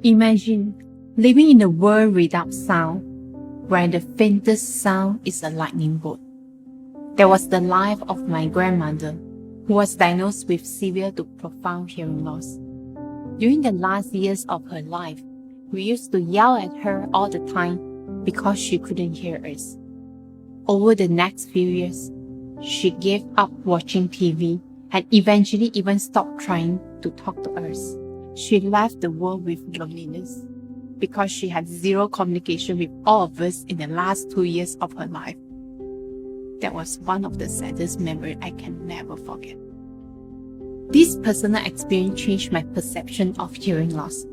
Imagine living in a world without sound, where the faintest sound is a lightning bolt. That was the life of my grandmother, who was diagnosed with severe to profound hearing loss. During the last years of her life, we used to yell at her all the time because she couldn't hear us. Over the next few years, she gave up watching TV and eventually even stopped trying to talk to us. She left the world with loneliness because she had zero communication with all of us in the last 2 years of her life. That was one of the saddest memories I can never forget. This personal experience changed my perception of hearing loss.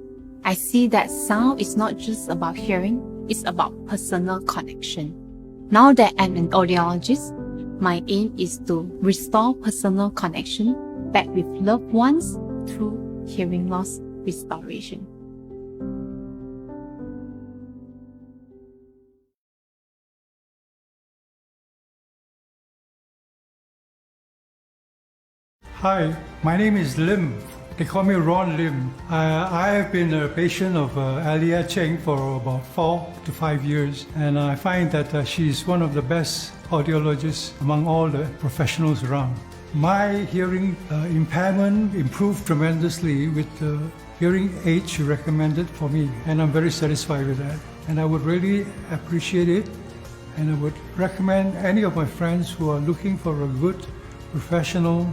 I see that sound is not just about hearing, it's about personal connection. Now that I'm an audiologist, my aim is to restore personal connection back with loved ones through hearing loss restoration. Hi, my name is Lim. They call me Ron Lim. I have been a patient of Alia Cheng for about 4 to 5 years, and I find that she's one of the best audiologists among all the professionals around. My hearing impairment improved tremendously with the hearing aid she recommended for me, and I'm very satisfied with that. And I would really appreciate it, and I would recommend any of my friends who are looking for a good professional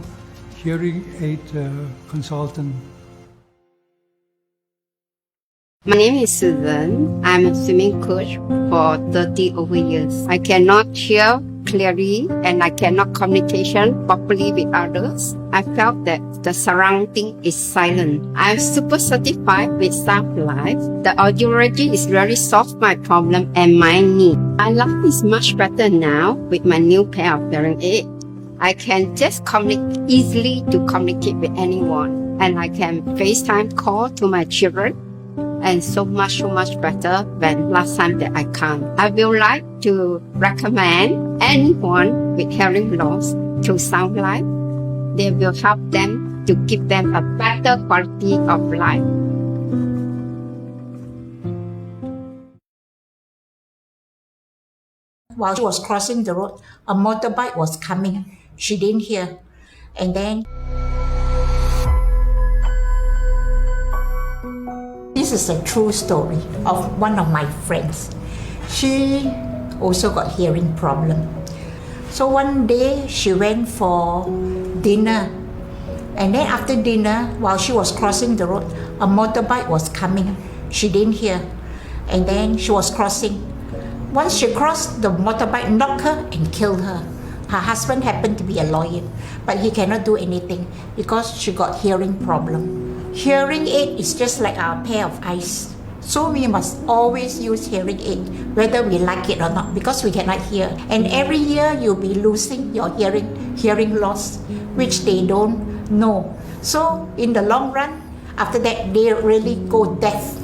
hearing aid consultant. My name is Susan. I'm a swimming coach for 30 over years. I cannot hear clearly and I cannot communication properly with others. I felt that the surrounding is silent. I'm super certified with Sound Life. The audiology is really solved my problem and my need. My life is much better now with my new pair of hearing aids. I can just easily to communicate with anyone, and I can FaceTime call to my children, and so much better than last time that I can't. I will like to recommend anyone with hearing loss to Sound Life. They will help them to give them a better quality of life. While she was crossing the road, a motorbike was coming. She didn't hear. And then this is a true story of one of my friends. She also got hearing problem. So one day she went for dinner. And then after dinner, while she was crossing the road, a motorbike was coming. She didn't hear. And then she was crossing. Once she crossed, the motorbike knocked her and killed her. Her husband happened to be a lawyer, but he cannot do anything because she got hearing problem. Hearing aid is just like our pair of eyes. So we must always use hearing aid, whether we like it or not, because we cannot hear. And every year you'll be losing your hearing loss, which they don't know. So in the long run, after that, they really go deaf,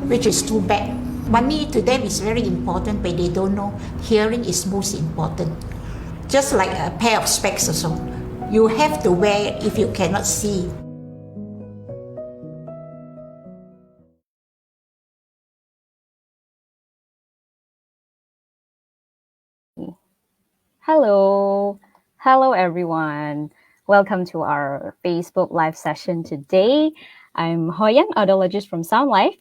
which is too bad. Money to them is very important, but they don't know hearing is most important. Just like a pair of specs or so. You have to wear it if you cannot see. Hello everyone. Welcome to our Facebook live session today. I'm Hoyan, audiologist from Sound Life.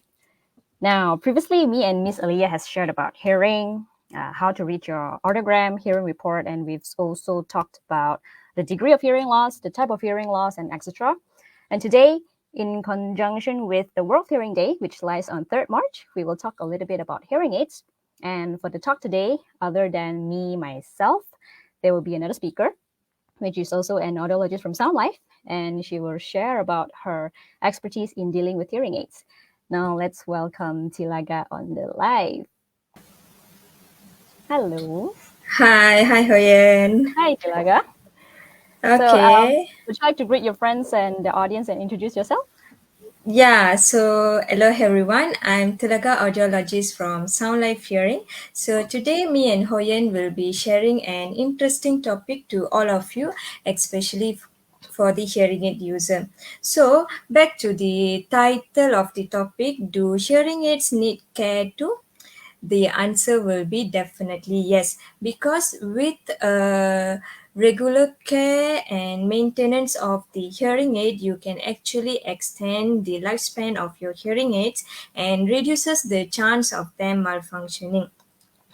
Now, previously, me and Miss Aliyah has shared about hearing, how to read your audiogram, hearing report, and we've also talked about the degree of hearing loss, the type of hearing loss, and etc. And today, in conjunction with the World Hearing Day, which lies on 3rd March, we will talk a little bit about hearing aids. And for the talk today, other than me, myself, there will be another speaker, which is also an audiologist from Sound Life, and she will share about her expertise in dealing with hearing aids. Now let's welcome Tilaga on the live. Hello. Hi Hoyen. Hi, Tilaga. Okay. Would you like to greet your friends and the audience and introduce yourself? Yeah, so hello everyone. I'm Tilaga, audiologist from Sound Life Hearing. So today me and Hoyen will be sharing an interesting topic to all of you, especially for the hearing aid user. So, back to the title of the topic, do hearing aids need care too? The answer will be definitely yes, because with regular care and maintenance of the hearing aid, you can actually extend the lifespan of your hearing aids and reduces the chance of them malfunctioning,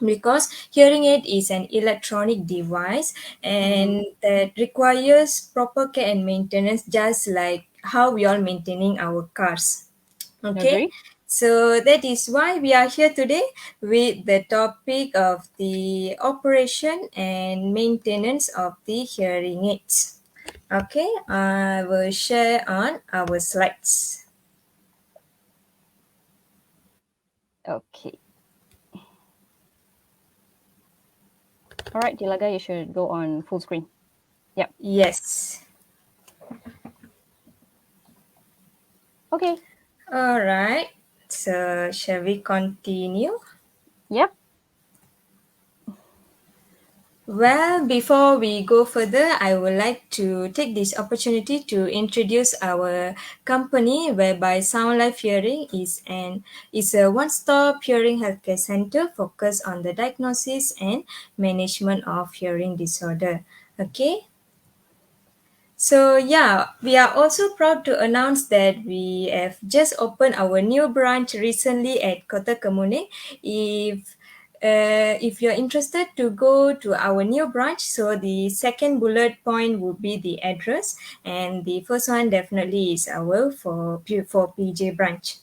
because hearing aid is an electronic device and that requires proper care and maintenance, just like how we are maintaining our cars. Okay, Agree? so that is why we are here today with the topic of the operation and maintenance of the hearing aids. Okay, I will share on our slides. Okay. All right, Tilaga, you should go on full screen. Yep. Yes. Okay. All right. So shall we continue? Yep. Well, before we go further, I would like to take this opportunity to introduce our company, whereby Sound Life Hearing is a one-stop hearing healthcare center focused on the diagnosis and management of hearing disorder. Okay. So yeah, we are also proud to announce that we have just opened our new branch recently at Kota Kemuning. If you're interested to go to our new branch, so the second bullet point would be the address, and the first one definitely is our for PJ branch.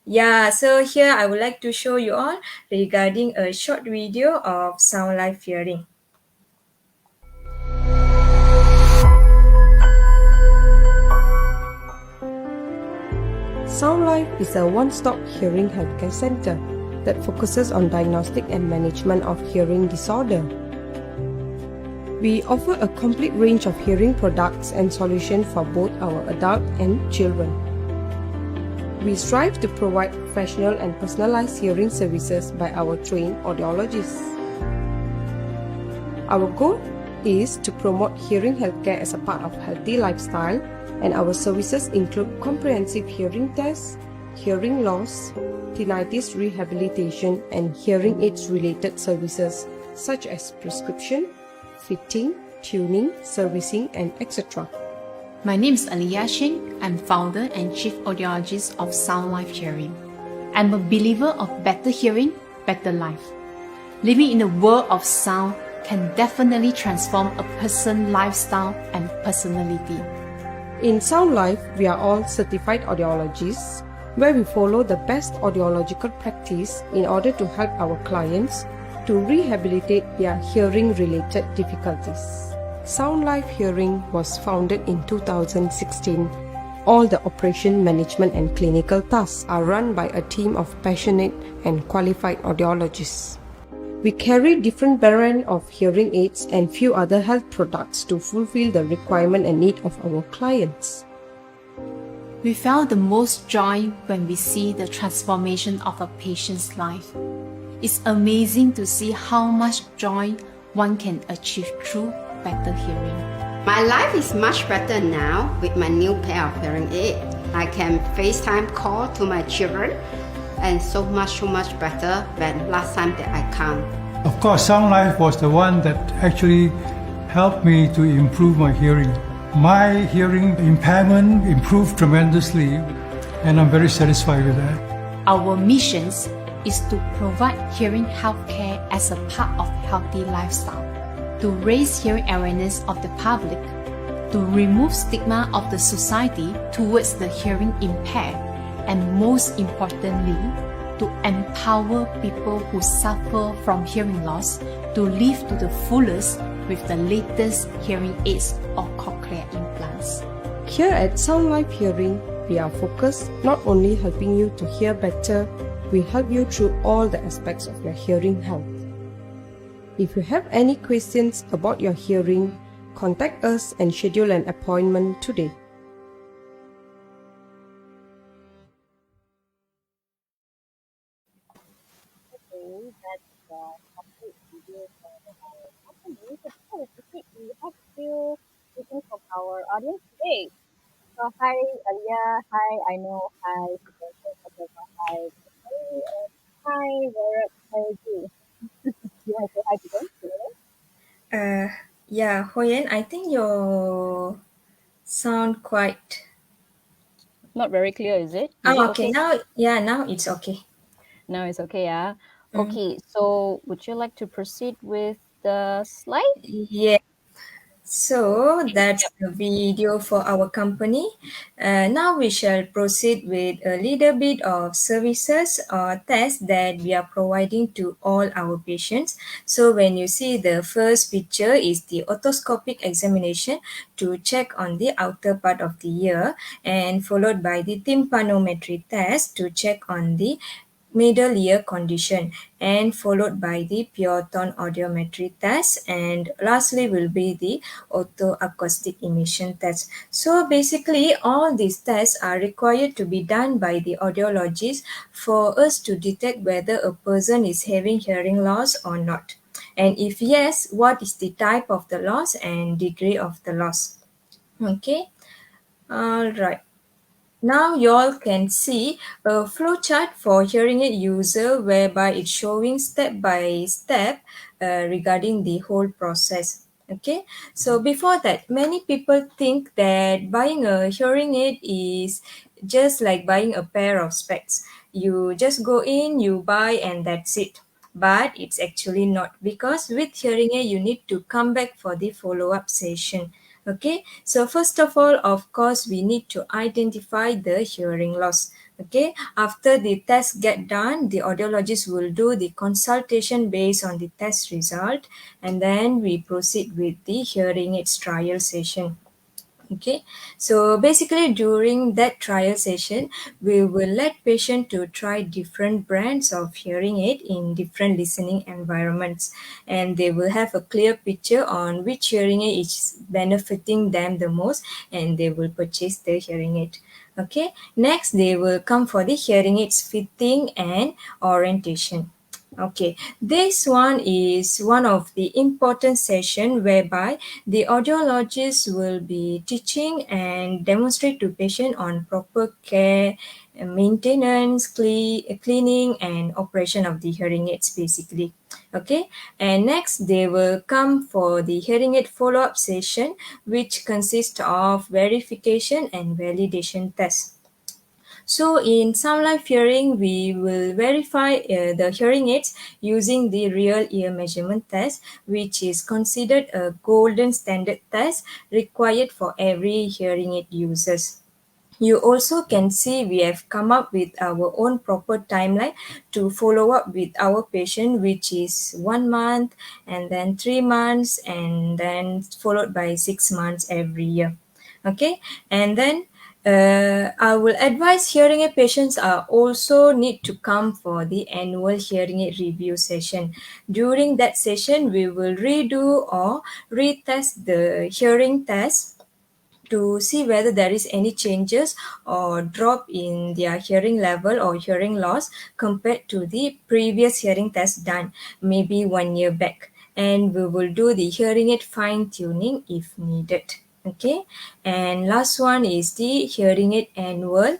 Yeah, so here I would like to show you all regarding a short video of Sound Life Hearing. Sound Life is a one-stop hearing healthcare center that focuses on diagnostic and management of hearing disorder. We offer a complete range of hearing products and solutions for both our adult and children. We strive to provide professional and personalized hearing services by our trained audiologists. Our goal is to promote hearing healthcare as a part of healthy lifestyle, and our services include comprehensive hearing tests, hearing loss, tinnitus rehabilitation, and hearing aids related services such as prescription, fitting, tuning, servicing, and etc. My name is Aliyah Shin. I'm founder and chief audiologist of Sound Life Hearing. I'm a believer of better hearing, better life. Living in a world of sound can definitely transform a person's lifestyle and personality. In Sound Life, we are all certified audiologists, where we follow the best audiological practice in order to help our clients to rehabilitate their hearing-related difficulties. Sound Life Hearing was founded in 2016. All the operation, management, and clinical tasks are run by a team of passionate and qualified audiologists. We carry different brands of hearing aids and few other health products to fulfill the requirement and need of our clients. We felt the most joy when we see the transformation of a patient's life. It's amazing to see how much joy one can achieve through better hearing. My life is much better now with my new pair of hearing aid. I can FaceTime call to my children, and so much better than last time that I can't. Of course, Sound Life was the one that actually helped me to improve my hearing. My hearing impairment improved tremendously, and I'm very satisfied with that. Our mission is to provide hearing healthcare as a part of healthy lifestyle, to raise hearing awareness of the public, to remove stigma of the society towards the hearing impaired, and most importantly, to empower people who suffer from hearing loss to live to the fullest with the latest hearing aids or cochlear implants. Here at Sound Life Hearing, we are focused not only helping you to hear better, we help you through all the aspects of your hearing health. If you have any questions about your hearing, contact us and schedule an appointment today. Okay, that's the topic video for our company. So before we proceed, we have few questions from our audience today. So hi Alia, hi I know, hi Susanto, hi Kay, and hi Robert, how are you? You want to say hi to them together? Uh, yeah, Hoyen, I think your sound quite. Not very clear, is it? Is it Oh, okay. okay? Now it's okay. No, it's okay, yeah. Mm. Okay, so would you like to proceed with the slide? Yeah. So Okay, that's yep. the video for our company. Now we shall proceed with a little bit of services or tests that we are providing to all our patients. So when you see the first picture is the otoscopic examination to check on the outer part of the ear, and followed by the tympanometry test to check on the middle ear condition, and followed by the pure tone audiometry test, and lastly will be the autoacoustic emission test. So basically all these tests are required to be done by the audiologist for us to detect whether a person is having hearing loss or not, and if yes, what is the type of the loss and degree of the loss. Okay, all right. Now you all can see a flowchart for hearing aid user whereby it's showing step by step regarding the whole process. Okay, so before that, many people think that buying a hearing aid is just like buying a pair of specs. You just go in, you buy, and that's it. But it's actually not, because with hearing aid, you need to come back for the follow up session. Okay, so first of all, of course, we need to identify the hearing loss. Okay, after the test get done, the audiologist will do the consultation based on the test result, and then we proceed with the hearing aids trial session. Okay, so basically during that trial session, we will let patient to try different brands of hearing aid in different listening environments, and they will have a clear picture on which hearing aid is benefiting them the most, and they will purchase the hearing aid. Okay, next they will come for the hearing aids fitting and orientation. Okay, this one is one of the important session whereby the audiologist will be teaching and demonstrate to patient on proper care, maintenance, cleaning, and operation of the hearing aids basically. Okay, and next they will come for the hearing aid follow-up session, which consists of verification and validation tests. So in Sound Life Hearing, we will verify the hearing aids using the real ear measurement test, which is considered a golden standard test required for every hearing aid users. You also can see we have come up with our own proper timeline to follow up with our patient, which is 1 month, and then 3 months, and then followed by 6 months every year. Okay, and then I will advise hearing aid patients are also need to come for the annual hearing aid review session. During that session, we will redo or retest the hearing test to see whether there is any changes or drop in their hearing level or hearing loss compared to the previous hearing test done maybe 1 year back, and we will do the hearing aid fine tuning if needed. Okay, and last one is the hearing aid annual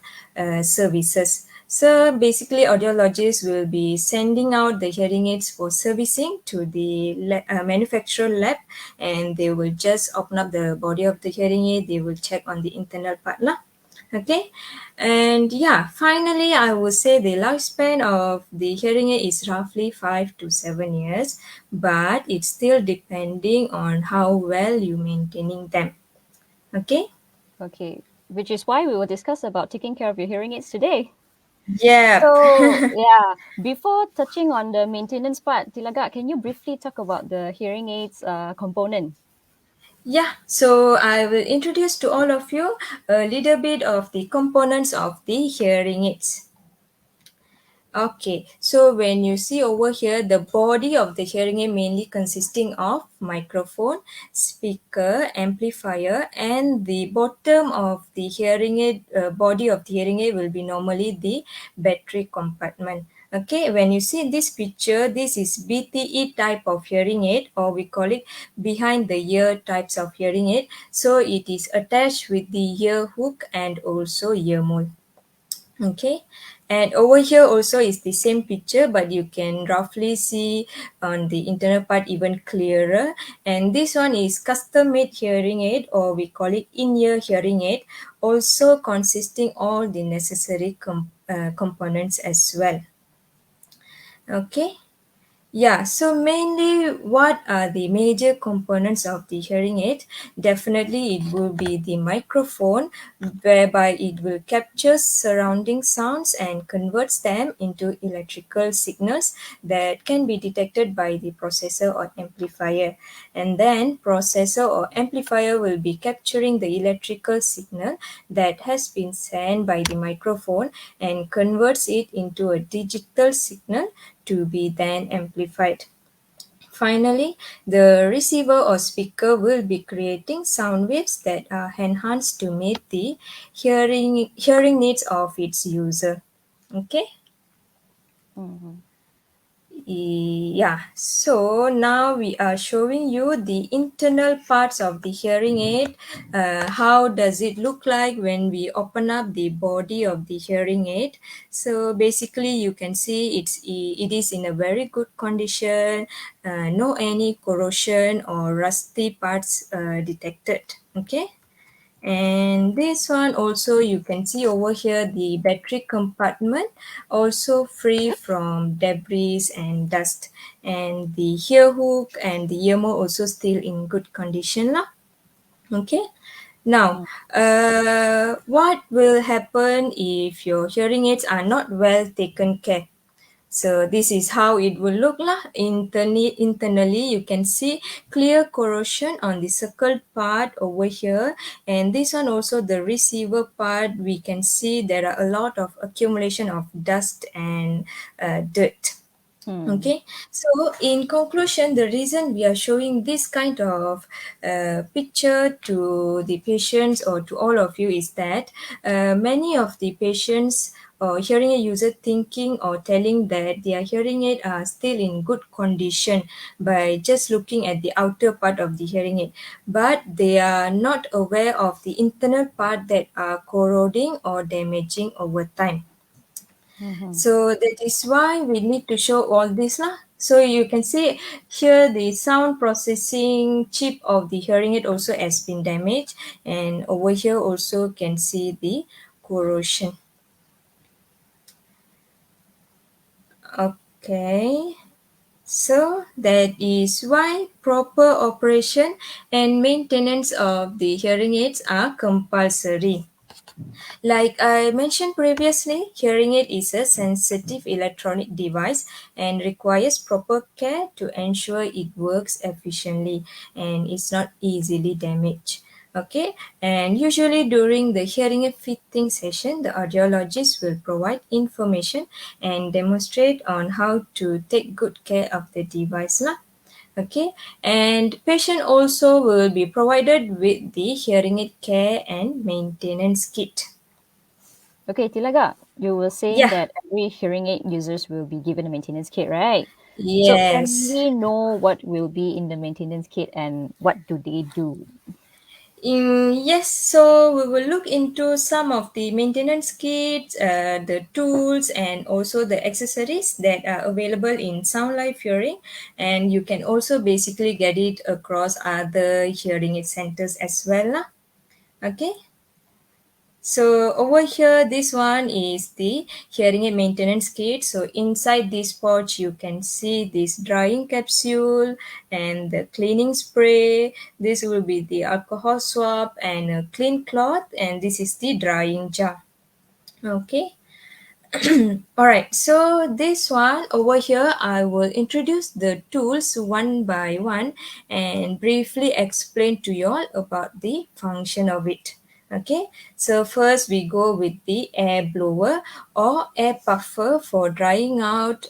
services. So basically, audiologists will be sending out the hearing aids for servicing to the manufacturer lab, and they will just open up the body of the hearing aid. They will check on the internal part lah. Okay, and yeah, finally, I would say the lifespan of the hearing aid is roughly 5 to 7 years, but it's still depending on how well you maintaining them. Okay. Okay, which is why we will discuss about taking care of your hearing aids today. Yeah. So yeah, before touching on the maintenance part, Tilagat, can you briefly talk about the hearing aids component? Yeah, so I will introduce to all of you a little bit of the components of the hearing aids. Okay, so when you see over here, the body of the hearing aid mainly consisting of microphone, speaker, amplifier, and the bottom of the hearing aid, body of the hearing aid will be normally the battery compartment. Okay, when you see this picture, this is BTE type of hearing aid, or we call it behind the ear types of hearing aid. So it is attached with the ear hook and also ear mole. Okay, and over here also is the same picture, but you can roughly see on the internal part even clearer. And this one is custom made hearing aid, or we call it in-ear hearing aid, also consisting all the necessary components as well. Okay. Yeah, so mainly what are the major components of the hearing aid? Definitely it will be the microphone, whereby it will capture surrounding sounds and converts them into electrical signals that can be detected by the processor or amplifier. And then processor or amplifier will be capturing the electrical signal that has been sent by the microphone and converts it into a digital signal to be then amplified. Finally, the receiver or speaker will be creating sound waves that are enhanced to meet the hearing needs of its user. Okay. Yeah, so now we are showing you the internal parts of the hearing aid. How does it look like when we open up the body of the hearing aid? So basically you can see it is in a very good condition, no any corrosion or rusty parts detected. Okay. And this one also you can see over here, the battery compartment also free from debris and dust, and the ear hook and the ear mole also still in good condition lah. Okay. Now, what will happen if your hearing aids are not well taken care? So this is how it will look lah. Internally, you can see clear corrosion on the circled part over here. And this one also, the receiver part, we can see there are a lot of accumulation of dust and dirt. Okay, so in conclusion, the reason we are showing this kind of picture to the patients or to all of you is that many of the patients or hearing aid user thinking or telling that their hearing aid are still in good condition by just looking at the outer part of the hearing aid, but they are not aware of the internal part that are corroding or damaging over time. So that is why we need to show all this lah. So you can see here the sound processing chip of the hearing aid also has been damaged, and over here also can see the corrosion. Okay. So that is why proper operation and maintenance of the hearing aids are compulsory. Like I mentioned previously, hearing aid is a sensitive electronic device and requires proper care to ensure it works efficiently and is not easily damaged. Okay, and usually during the hearing aid fitting session, the audiologist will provide information and demonstrate on how to take good care of the device lah. Okay, and patient also will be provided with the hearing aid care and maintenance kit. Okay, Tilaga, you were saying Yeah. that every hearing aid users will be given a maintenance kit, right? So can Yes. we know what will be in the maintenance kit and what do they do? Yes, so we will look into some of the maintenance kits, the tools, and also the accessories that are available in Sound Life Hearing. And you can also basically get it across other hearing aid centers as well lah. Okay. So over here, this one is the hearing aid maintenance kit. So inside this pouch, you can see this drying capsule and the cleaning spray. This will be the alcohol swab and a clean cloth. And this is the drying jar. Okay. All right. So this one over here, I will introduce the tools one by one and briefly explain to you all about the function of it. Okay, so first we go with the air blower or air puffer for drying out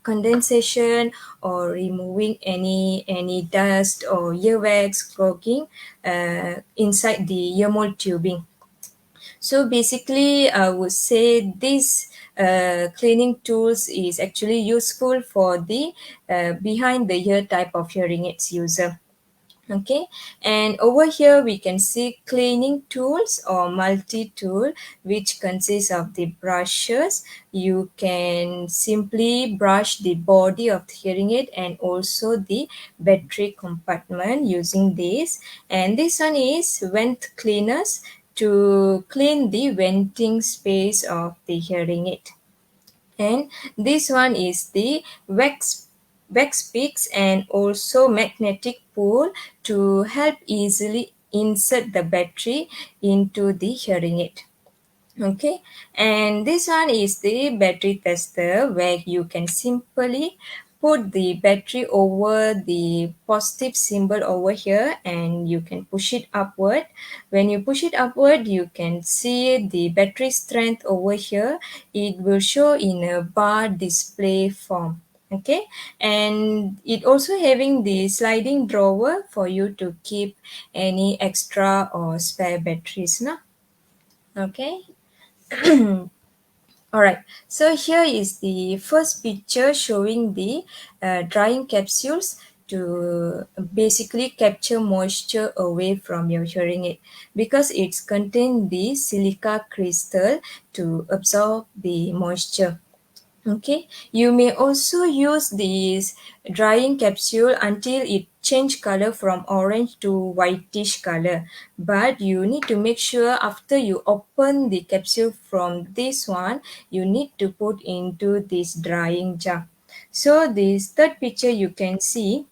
condensation or removing any dust or earwax clogging inside the ear mole tubing. So basically, I would say this cleaning tools is actually useful for the behind the ear type of hearing aids user. Okay, and over here we can see cleaning tools or multi-tool, which consists of the brushes. You can simply brush the body of the hearing aid and also the battery compartment using this. And this one is vent cleaners to clean the venting space of the hearing aid. And this one is the wax picks and also magnetic pull to help easily insert the battery into the hearing aid. Okay, and this one is the battery tester, where you can simply put the battery over the positive symbol over here and you can push it upward. When you push it upward, you can see the battery strength over here. It will show in a bar display form. Okay, and it also having the sliding drawer for you to keep any extra or spare batteries now. Okay. Alright, so here is the first picture showing the drying capsules to basically capture moisture away from your hearing aid, because it's contain the silica crystal to absorb the moisture. Okay, you may also use this drying capsule until it change color from orange to whitish color, but you need to make sure after you open the capsule from this one, you need to put into this drying jar. So this third picture you can see,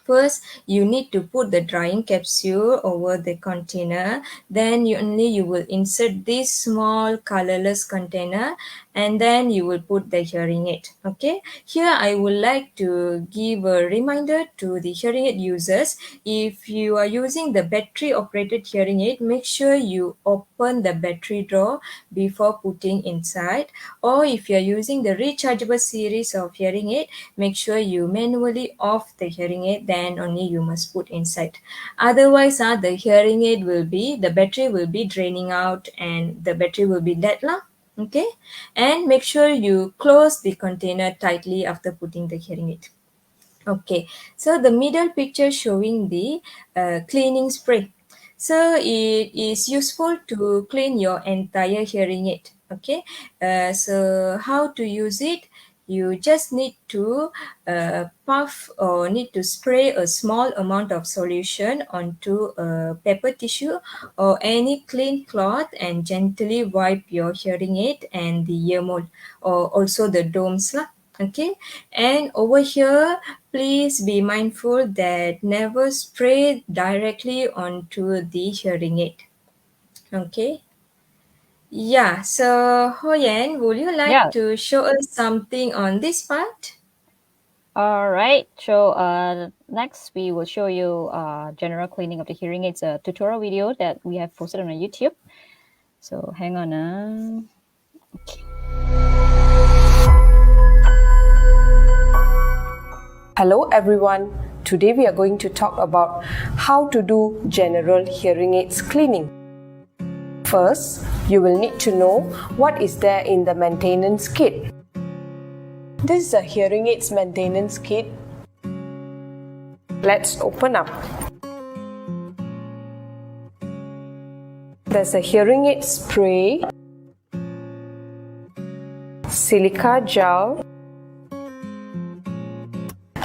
first, you need to put the drying capsule over the container. Then you will insert this small colorless container, and then you will put the hearing aid. Okay. Here I would like to give a reminder to the hearing aid users. If you are using the battery operated hearing aid, make sure you open the battery drawer before putting inside. Or if you are using the rechargeable series of hearing aid, make sure you manually off the hearing aid, then only you must put inside. Otherwise, the battery will be draining out and the battery will be dead lah. Okay, and make sure you close the container tightly after putting the hearing aid. Okay, so the middle picture showing the cleaning spray. So it is useful to clean your entire hearing aid. Okay, so how to use it? You just need to puff or need to spray a small amount of solution onto a paper tissue or any clean cloth and gently wipe your hearing aid and the ear mold or also the domes lah. Okay, and over here, please be mindful that never spray directly onto the hearing aid. Okay. Yeah, so Hoyan, would you like Yeah. to show us something on this part? All right. So next we will show you general cleaning of the hearing aids, a tutorial video that we have posted on our YouTube. So hang on. Okay. Hello everyone. Today we are going to talk about how to do general hearing aids cleaning. First, you will need to know what is there in the maintenance kit. This is a hearing aids maintenance kit. Let's open up. There's a hearing aid spray, silica gel,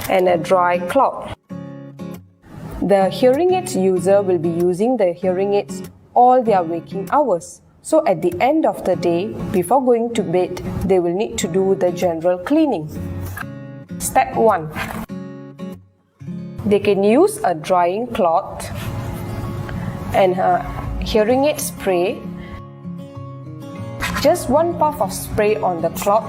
and a dry cloth. The hearing aids user will be using the hearing aids all their waking hours. So at the end of the day, before going to bed, they will need to do the general cleaning. Step 1. They can use a drying cloth and a hearing aid spray. Just one puff of spray on the cloth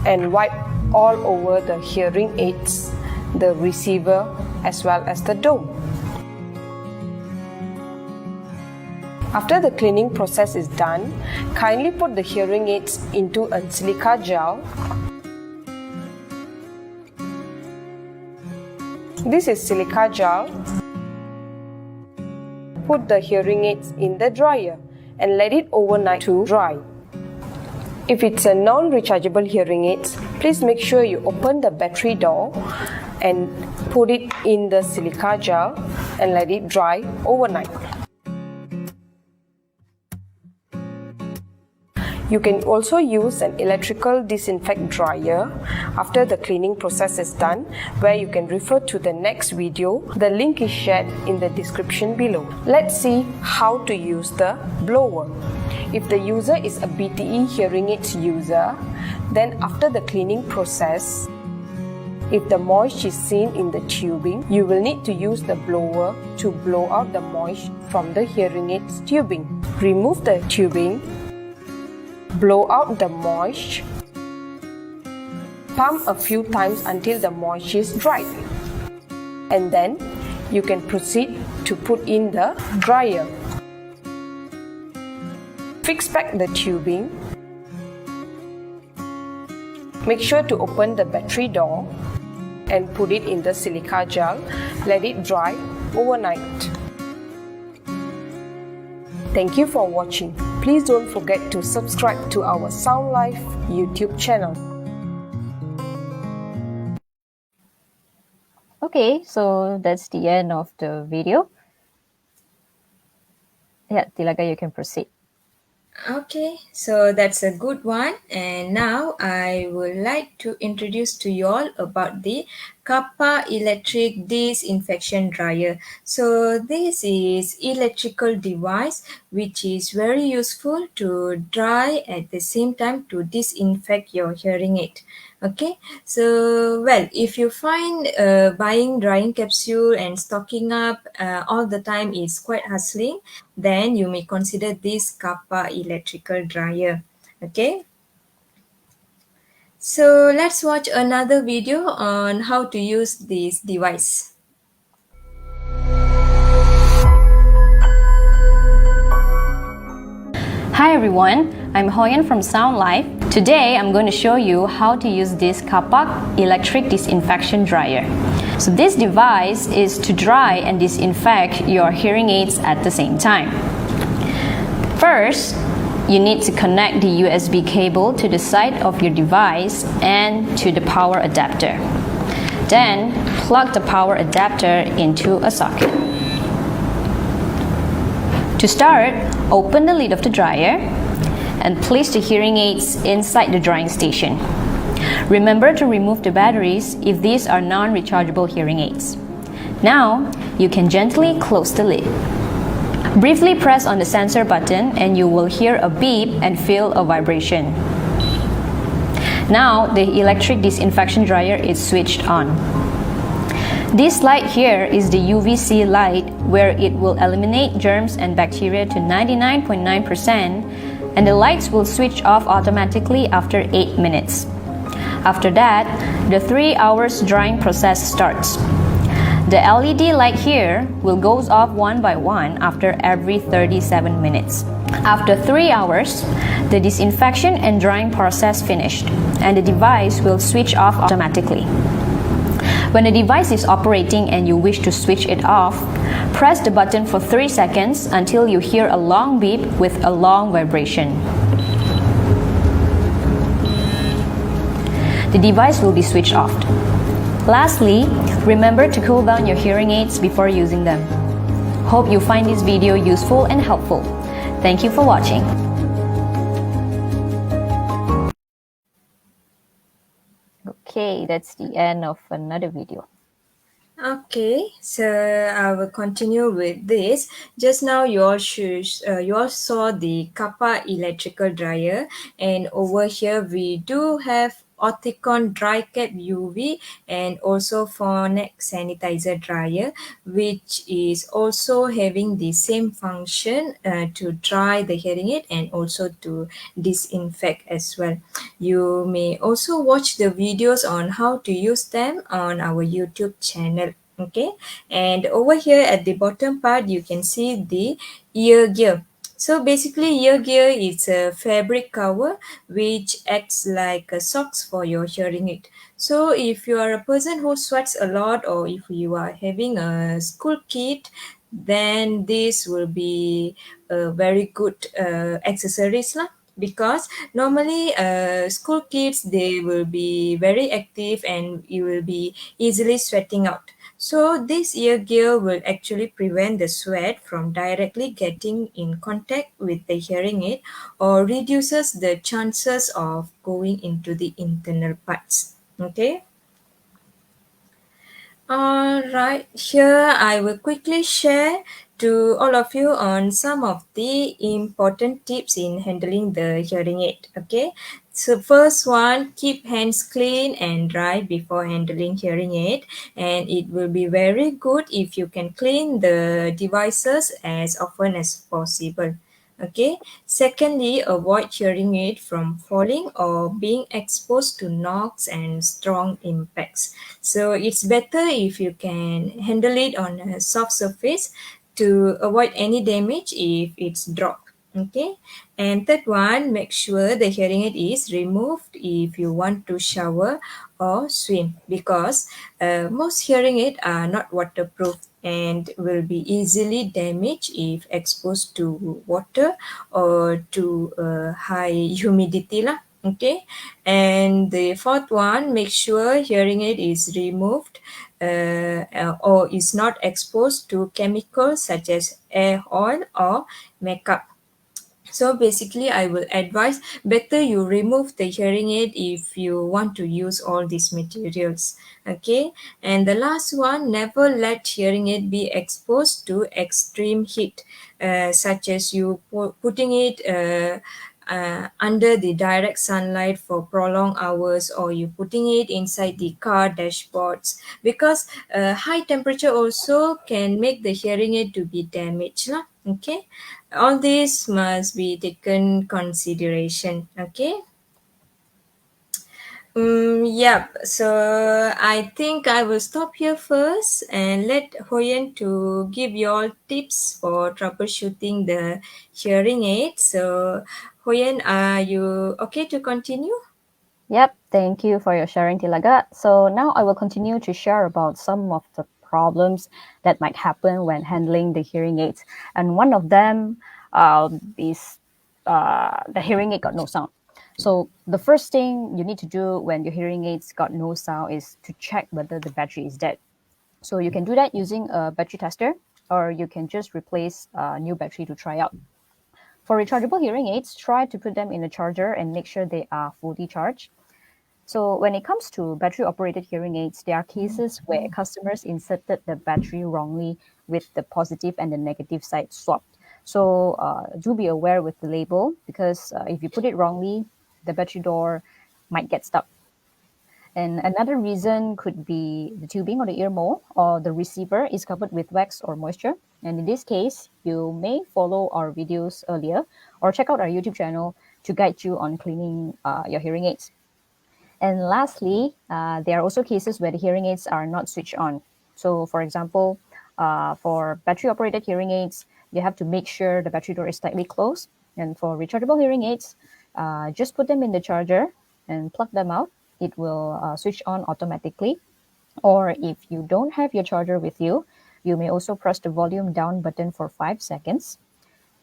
and wipe all over the hearing aids, the receiver as well as the dome. After the cleaning process is done, kindly put the hearing aids into a silica gel. This is silica gel. Put the hearing aids in the dryer and let it overnight to dry. If it's a non-rechargeable hearing aids, please make sure you open the battery door and put it in the silica gel and let it dry overnight. You can also use an electrical disinfect dryer after the cleaning process is done, where you can refer to the next video. The link is shared in the description below. Let's see how to use the blower. If the user is a BTE hearing aids user, then after the cleaning process, if the moisture is seen in the tubing, you will need to use the blower to blow out the moisture from the hearing aids tubing. Remove the tubing, blow out the moisture, pump a few times until the moisture is dry, and then you can proceed to put in the dryer. Fix back the tubing. Make sure to open the battery door and put it in the silica gel. Let it dry overnight. Thank you for watching. Please don't forget to subscribe to our Sound Life YouTube channel. Okay, so that's the end of the video. Yeah, Tilaka, you can proceed. Okay, so that's a good one. And now I would like to introduce to you all about the Kappa electric disinfection dryer. So this is electrical device which is very useful to dry at the same time to disinfect your hearing aid. Okay, so well, if you find buying drying capsule and stocking up all the time is quite hustling, then you may consider this Kappa electrical dryer. Okay, so let's watch another video on how to use this device. Hi everyone, I'm Hoyan from Sound Life. Today I'm going to show you how to use this Kappa electric disinfection dryer. So this device is to dry and disinfect your hearing aids at the same time. First, you need to connect the USB cable to the side of your device and to the power adapter. Then plug the power adapter into a socket. To start, open the lid of the dryer and place the hearing aids inside the drying station. Remember to remove the batteries if these are non-rechargeable hearing aids. Now, you can gently close the lid. Briefly press on the sensor button and you will hear a beep and feel a vibration. Now, the electric disinfection dryer is switched on. This light here is the UVC light, where it will eliminate germs and bacteria to 99.9%, and the lights will switch off automatically after 8 minutes. After that, the 3 hours drying process starts. The LED light here will goes off one by one after every 37 minutes. After 3 hours, the disinfection and drying process finished, and the device will switch off automatically. When the device is operating and you wish to switch it off, press the button for 3 seconds until you hear a long beep with a long vibration. The device will be switched off. Lastly, remember to cool down your hearing aids before using them. Hope you find this video useful and helpful. Thank you for watching. Okay, that's the end of another video. Okay, so I will continue with this. Just now you all saw the Kappa electrical dryer, and over here we do have Oticon Dry Cap UV and also Phonak sanitizer dryer, which is also having the same function to dry the hearing aid and also to disinfect as well. You may also watch the videos on how to use them on our YouTube channel. Okay, and over here at the bottom part you can see the ear gear. So basically ear gear is a fabric cover which acts like a socks for your hearing aid. So if you are a person who sweats a lot, or if you are having a school kid, then this will be a very good accessories lah. Because normally school kids, they will be very active and you will be easily sweating out. So this ear gear will actually prevent the sweat from directly getting in contact with the hearing aid, or reduces the chances of going into the internal parts. Okay. Alright, here I will quickly share to all of you on some of the important tips in handling the hearing aid. Okay, so first one, keep hands clean and dry before handling hearing aid, and it will be very good if you can clean the devices as often as possible. Okay. Secondly, avoid hearing aid from falling or being exposed to knocks and strong impacts. So it's better if you can handle it on a soft surface to avoid any damage if it's dropped. Okay. And third one, make sure the hearing aid is removed if you want to shower or swim, because most hearing aids are not waterproof and will be easily damaged if exposed to water or to high humidity lah. Okay. And the fourth one, make sure hearing aid is removed or is not exposed to chemicals such as air oil or makeup. So basically, I will advise better you remove the hearing aid if you want to use all these materials. Okay. And the last one, never let hearing aid be exposed to extreme heat, such as you putting it under the direct sunlight for prolonged hours, or you putting it inside the car dashboards, because high temperature also can make the hearing aid to be damaged lah. Okay, all this must be taken consideration. Okay. Yep. So I think I will stop here first and let Hoyen to give you all tips for troubleshooting the hearing aid. So Hoyen, are you okay to continue? Yep, thank you for your sharing, Tilaga. So now I will continue to share about some of the problems that might happen when handling the hearing aids. And one of them is the hearing aid got no sound. So the first thing you need to do when your hearing aids got no sound is to check whether the battery is dead. So you can do that using a battery tester, or you can just replace a new battery to try out. For rechargeable hearing aids, try to put them in a charger and make sure they are fully charged. So when it comes to battery-operated hearing aids, there are cases where customers inserted the battery wrongly with the positive and the negative side swapped. So do be aware with the label, because if you put it wrongly, the battery door might get stuck. And another reason could be the tubing or the ear mole or the receiver is covered with wax or moisture. And in this case, you may follow our videos earlier or check out our YouTube channel to guide you on cleaning your hearing aids. And lastly, there are also cases where the hearing aids are not switched on. So for example, for battery-operated hearing aids, you have to make sure the battery door is tightly closed. And for rechargeable hearing aids, just put them in the charger and plug them out. It will switch on automatically. Or if you don't have your charger with you, you may also press the volume down button for 5 seconds.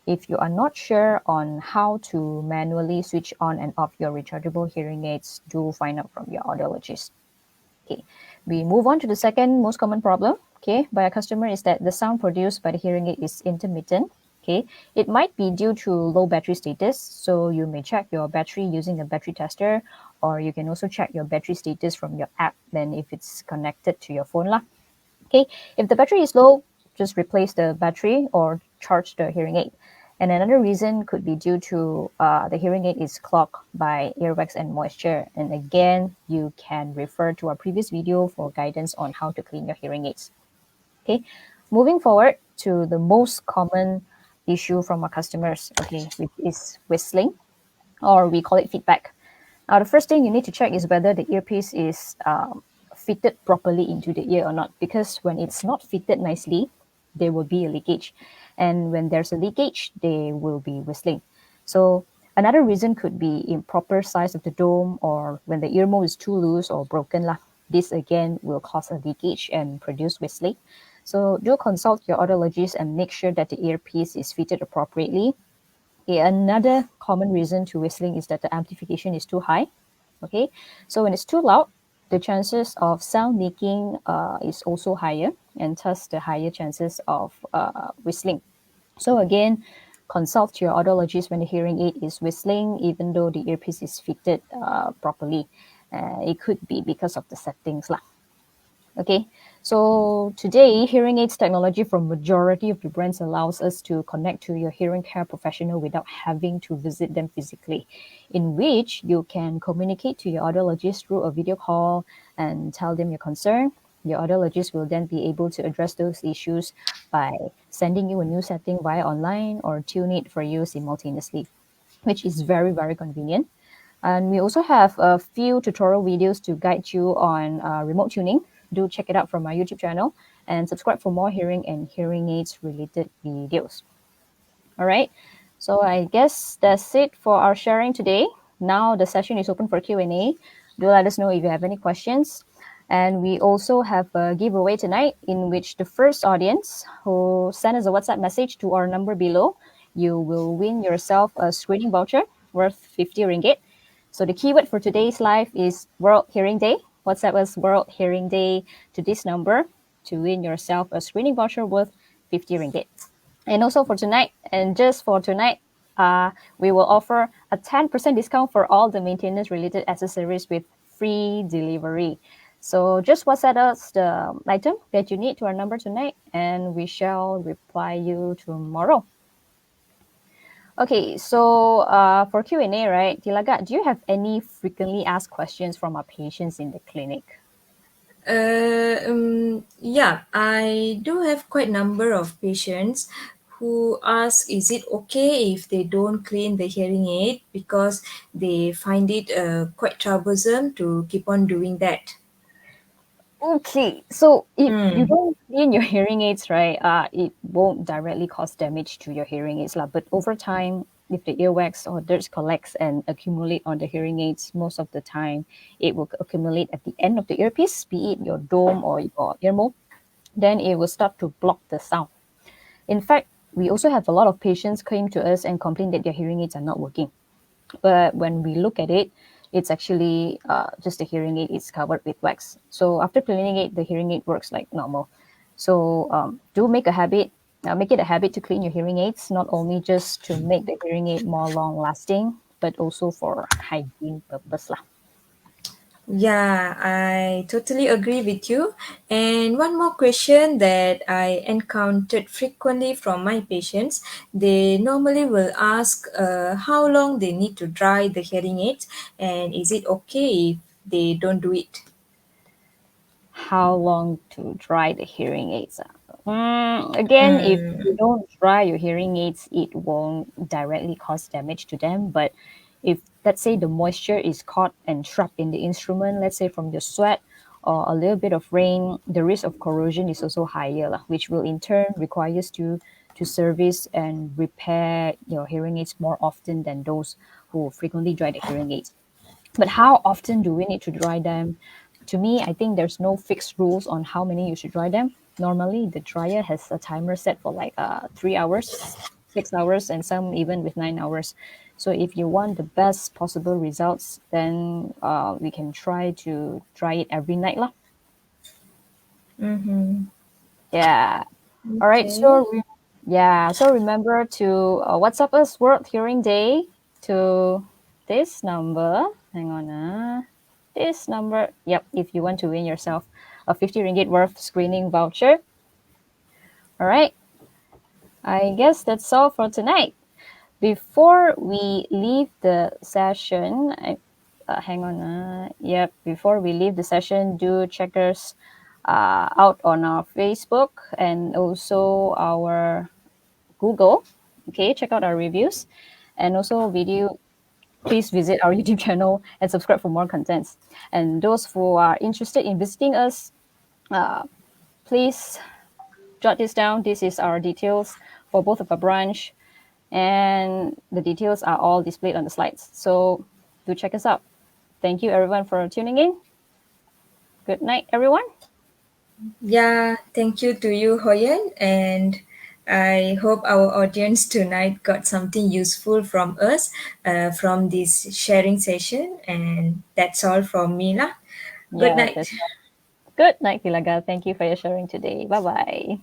If you are not sure on how to manually switch on and off your rechargeable hearing aids, do find out from your audiologist. Okay, we move on to the second most common problem, okay, by a customer is that the sound produced by the hearing aid is intermittent. Okay, it might be due to low battery status, so you may check your battery using a battery tester, or you can also check your battery status from your app, then if it's connected to your phone lah. Okay, if the battery is low, just replace the battery or charge the hearing aid. And another reason could be due to the hearing aid is clogged by earwax and moisture. And again, you can refer to our previous video for guidance on how to clean your hearing aids. Okay, moving forward to the most common issue from our customers, okay, which is whistling, or we call it feedback. Now, the first thing you need to check is whether the earpiece is fitted properly into the ear or not, because when it's not fitted nicely, there will be a leakage. And when there's a leakage, they will be whistling. So another reason could be improper size of the dome, or when the ear mold is too loose or broken lah. This again will cause a leakage and produce whistling. So do consult your audiologist and make sure that the earpiece is fitted appropriately. Another common reason to whistling is that the amplification is too high. Okay, so when it's too loud, the chances of sound leaking is also higher, and thus the higher chances of whistling. So again, consult your audiologist when the hearing aid is whistling, even though the earpiece is fitted properly. It could be because of the settings lah. Okay, so today, hearing aids technology from majority of the brands allows us to connect to your hearing care professional without having to visit them physically, in which you can communicate to your audiologist through a video call and tell them your concern. Your audiologist will then be able to address those issues by sending you a new setting via online or tune it for you simultaneously, which is very, very convenient. And we also have a few tutorial videos to guide you on remote tuning. Do check it out from our YouTube channel and subscribe for more hearing and hearing aids related videos. All right, so I guess that's it for our sharing today. Now the session is open for Q&A. Do let us know if you have any questions. And we also have a giveaway tonight in which the first audience who send us a WhatsApp message to our number below, you will win yourself a screening voucher worth 50 ringgit. So the keyword for today's live is World Hearing Day. WhatsApp us World Hearing Day to this number to win yourself a screening voucher worth 50 ringgit. And also for tonight, and just for tonight, we will offer a 10% discount for all the maintenance related accessories with free delivery. So just WhatsApp us the item that you need to our number tonight, and we shall reply you tomorrow. Okay, so for Q&A, right, Tilagat, do you have any frequently asked questions from our patients in the clinic? Yeah, I do have quite a number of patients who ask, is it okay if they don't clean the hearing aid because they find it quite troublesome to keep on doing that? Okay, so if you don't clean your hearing aids, right, it won't directly cause damage to your hearing aids, lah. But over time, if the earwax or dirt collects and accumulate on the hearing aids, most of the time it will accumulate at the end of the earpiece, be it your dome or your ear mold. Then it will start to block the sound. In fact, we also have a lot of patients came to us and complain that their hearing aids are not working. But when we look at it, it's actually just the hearing aid is covered with wax. So after cleaning it, the hearing aid works like normal. So do make it a habit to clean your hearing aids, not only just to make the hearing aid more long lasting, but also for hygiene purpose lah. Yeah, I totally agree with you. And one more question that I encountered frequently from my patients, they normally will ask how long they need to dry the hearing aids, and is it okay if they don't do it? How long to dry the hearing aids? Again, if you don't dry your hearing aids, it won't directly cause damage to them. But if, let's say, the moisture is caught and trapped in the instrument, let's say from your sweat or a little bit of rain, the risk of corrosion is also higher, which will in turn require you to service and repair your hearing aids more often than those who frequently dry the hearing aids. But how often do we need to dry them? To me, I think there's no fixed rules on how many you should dry them. Normally, the dryer has a timer set for like 3 hours, 6 hours, and some even with 9 hours. So if you want the best possible results, then we can try to dry it every night lah. Yeah. All right. So so remember to WhatsApp us World Hearing Day to this number. Hang on. This number. Yep. If you want to win yourself a 50 ringgit worth screening voucher. All right. I guess that's all for tonight. Before we leave the session, hang on. Yep. Before we leave the session, do check us out on our Facebook and also our Google. Okay, check out our reviews and also video. Please visit our YouTube channel and subscribe for more contents. And those who are interested in visiting us, please jot this down. This is our details for both of our branch, and the details are all displayed on the slides. So do check us out. Thank you everyone for tuning in. Good night, everyone. Yeah, thank you to you, Hoyen, and I hope our audience tonight got something useful from us, from this sharing session, and that's all from me lah. Good Yeah, night. that's good night, Kilaga. Thank you for your sharing today. Bye bye.